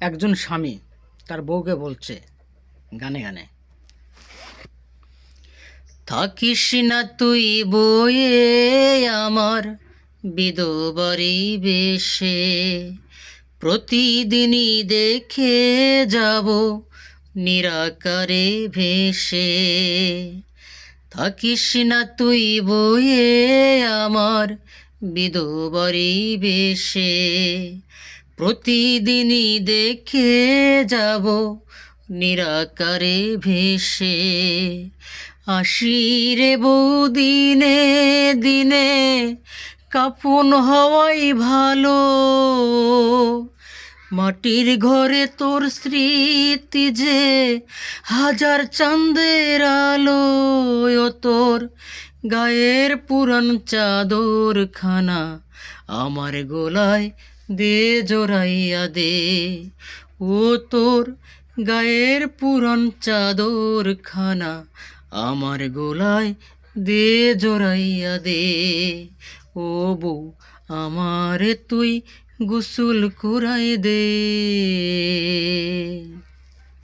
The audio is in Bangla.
একজন স্বামী তার বউকে বলছে গানে গানে, থাকিস না তুই বয়ে আমার বিধবারি বেশে, প্রতিদিনই দেখে যাব নিরাকারে ভেসে। থাকিস না তুই বয়ে আমার বিধবারি বেশে, প্রতিদিনই দেখে যাব নিরাকারে ভেসে। আসি রে বউদিনে দিনে, কাফন হওয়াই ভালো, মাটির ঘরে তোর স্মৃতি যে হাজার চাঁদের আলো। ও তোর গায়ের পুরান চাদর খানা আমার গোলায় দে জোড়াইয়া দে। ও তোর গায়ের পুরান চাদর খানা আমার গোলায় দে জোড়াইয়া দে। ও বউ আমারে তুই গোসল করাই দে।